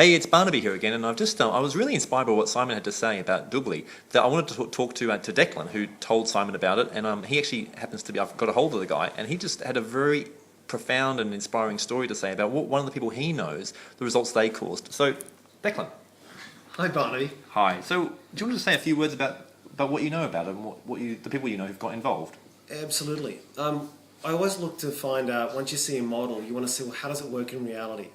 Hey, it's Barnaby here again, and I was really inspired by what Simon had to say about Dubli. That I wanted to talk to Declan, who told Simon about it, and he actually happens to be. I've got a hold of the guy, and he just had a very profound and inspiring story to say about one of the people he knows, the results they caused. So, Declan. Hi, Barnaby. Hi. So, do you want to say a few words about what you know about it and the people you know who've got involved? Absolutely. I always look to find out, once you see a model, you want to see, well, how does it work in reality?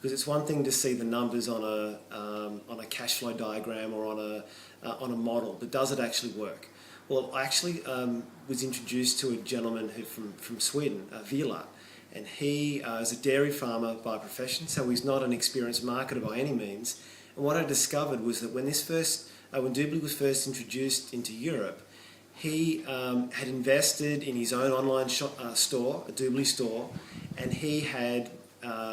Because it's one thing to see the numbers on a cash flow diagram or on a model, but does it actually work? Well, I actually was introduced to a gentleman from Sweden, Vila, and he is a dairy farmer by profession, so he's not an experienced marketer by any means. And what I discovered was that when Dubli was first introduced into Europe, he had invested in his own online store, a Dubli store, and he had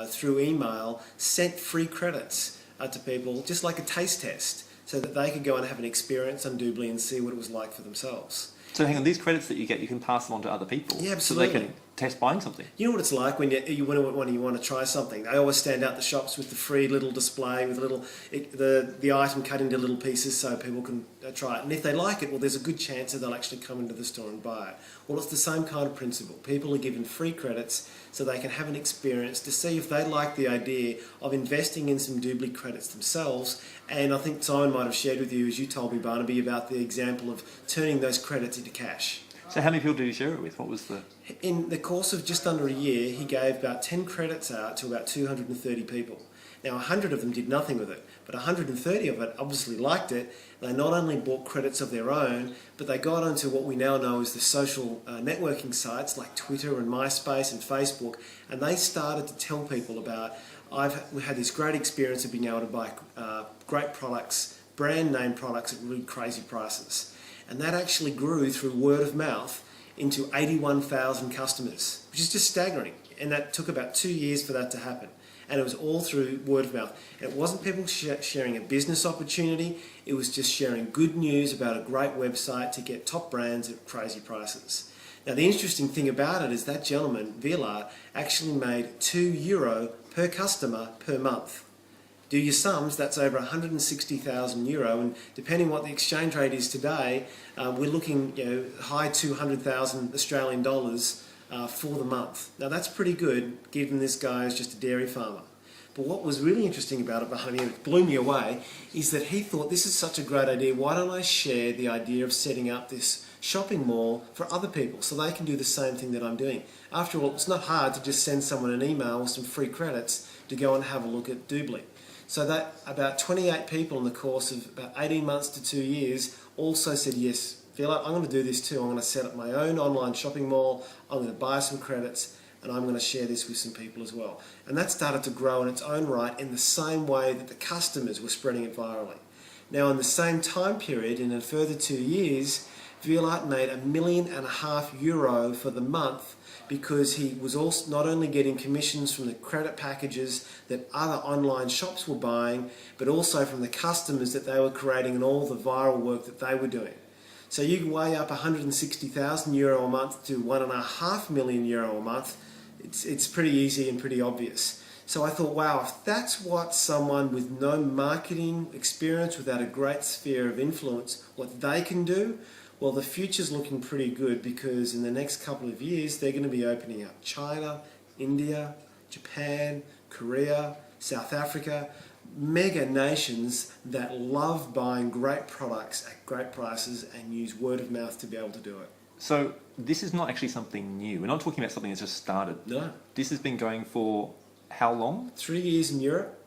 through email sent free credits to people, just like a taste test, so that they could go and have an experience on Dubli and see what it was like for themselves. So hang on, these credits that you get, you can pass them on to other people. Yeah, absolutely. So they can test buying something. You know what it's like when you want to try something. They always stand out the shops with the free little display with the item cut into little pieces so people can try it. And if they like it, well, there's a good chance that they'll actually come into the store and buy it. Well, it's the same kind of principle. People are given free credits so they can have an experience to see if they like the idea of investing in some Dubli credits themselves. And I think Simon might have shared with you, as you told me, Barnaby, about the example of turning those credits into cash. So how many people did you share it with? What was the... In the course of just under a year, he gave about 10 credits out to about 230 people. Now, 100 of them did nothing with it, but 130 of it obviously liked it. They not only bought credits of their own, but they got onto what we now know as the social networking sites like Twitter and MySpace and Facebook, and they started to tell people about, we had this great experience of being able to buy great products, brand name products at really crazy prices. And that actually grew through word of mouth into 81,000 customers, which is just staggering. And that took about 2 years for that to happen. And it was all through word of mouth. And it wasn't people sharing a business opportunity, it was just sharing good news about a great website to get top brands at crazy prices. Now, the interesting thing about it is that gentleman, Vila, actually made €2 per customer per month. Do your sums, that's over €160,000, and depending what the exchange rate is today, we're looking high 200,000 Australian dollars for the month. Now that's pretty good, given this guy is just a dairy farmer. But what was really interesting about it, behind me, and it blew me away, is that he thought, this is such a great idea, why don't I share the idea of setting up this shopping mall for other people so they can do the same thing that I'm doing. After all, it's not hard to just send someone an email with some free credits to go and have a look at Dubli. So that about 28 people in the course of about 18 months to 2 years also said, yes, Vila, I'm going to do this too. I'm going to set up my own online shopping mall. I'm going to buy some credits and I'm going to share this with some people as well. And that started to grow in its own right in the same way that the customers were spreading it virally. Now, in the same time period, in a further 2 years, Vila made €1.5 million for the month, because he was also not only getting commissions from the credit packages that other online shops were buying, but also from the customers that they were creating and all the viral work that they were doing. So you can weigh up €160,000 a month to €1.5 million a month. It's pretty easy and pretty obvious. So I thought, wow, if that's what someone with no marketing experience, without a great sphere of influence, what they can do, well, the future's looking pretty good, because in the next couple of years, they're going to be opening up China, India, Japan, Korea, South Africa, mega nations that love buying great products at great prices and use word of mouth to be able to do it. So this is not actually something new. We're not talking about something that's just started. No. This has been going for how long? 3 years in Europe.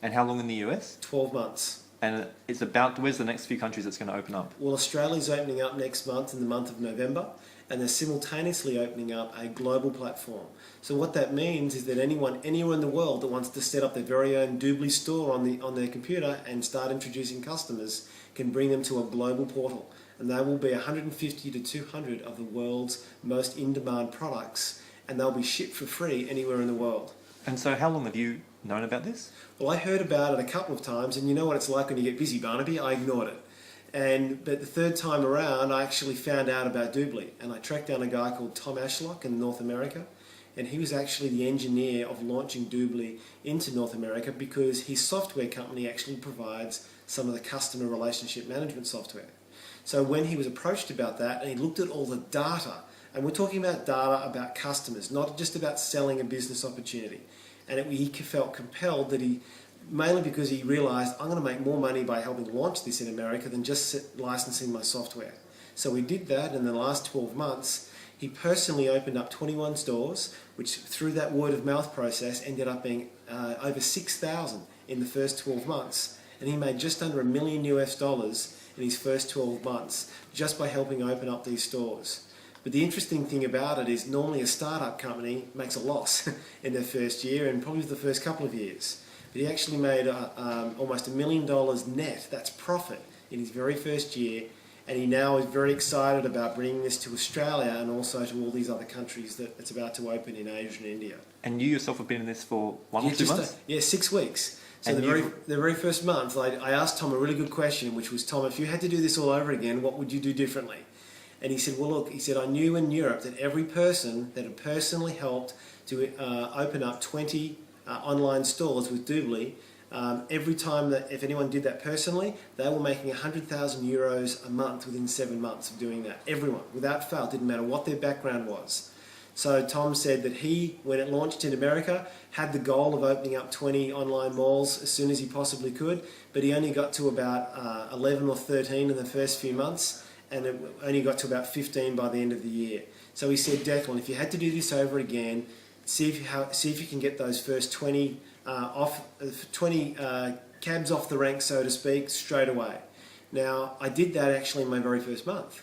And how long in the US? 12 months. And it's about, where's the next few countries it's going to open up? Well, Australia's opening up next month, in the month of November, and they're simultaneously opening up a global platform. So what that means is that anyone anywhere in the world that wants to set up their very own Dubli store on their computer and start introducing customers can bring them to a global portal. And there will be 150 to 200 of the world's most in-demand products, and they'll be shipped for free anywhere in the world. And so how long have you known about this? Well, I heard about it a couple of times, and you know what it's like when you get busy, Barnaby. I ignored it. But the third time around, I actually found out about Dubli, and I tracked down a guy called Tom Ashlock in North America. and he was actually the engineer of launching Dubli into North America because his software company actually provides some of the customer relationship management software. So when he was approached about that and he looked at all the data, and we're talking about data about customers, not just about selling a business opportunity, and he felt compelled that mainly because he realized, I'm going to make more money by helping launch this in America than just licensing my software. So we did that in the last 12 months. He personally opened up 21 stores, which through that word of mouth process ended up being over 6,000 in the first 12 months. And he made just under $1 million in his first 12 months just by helping open up these stores. But the interesting thing about it is normally a startup company makes a loss in their first year and probably the first couple of years. But he actually made almost $1 million net, that's profit, in his very first year. And he now is very excited about bringing this to Australia and also to all these other countries that it's about to open in Asia and India. And you yourself have been in this for 1 or 2 months? 6 weeks. So and the very first month, I asked Tom a really good question, which was, Tom, if you had to do this all over again, what would you do differently? And he said, well, look, he said, I knew in Europe that every person that had personally helped to open up 20 online stores with Dubli, every time that if anyone did that personally, they were making 100,000 euros a month within 7 months of doing that. Everyone, without fail, didn't matter what their background was. So Tom said that he, when it launched in America, had the goal of opening up 20 online malls as soon as he possibly could, but he only got to about 11 or 13 in the first few months, and it only got to about 15 by the end of the year. So he said, Declan, if you had to do this over again, see if you can get those first 20 cabs off the rank, so to speak, straight away. Now, I did that actually in my very first month,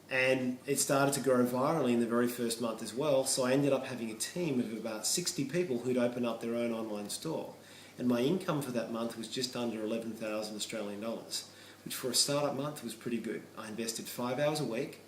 and it started to grow virally in the very first month as well, so I ended up having a team of about 60 people who'd open up their own online store, and my income for that month was just under 11,000 Australian dollars, which for a startup month was pretty good. I invested 5 hours a week,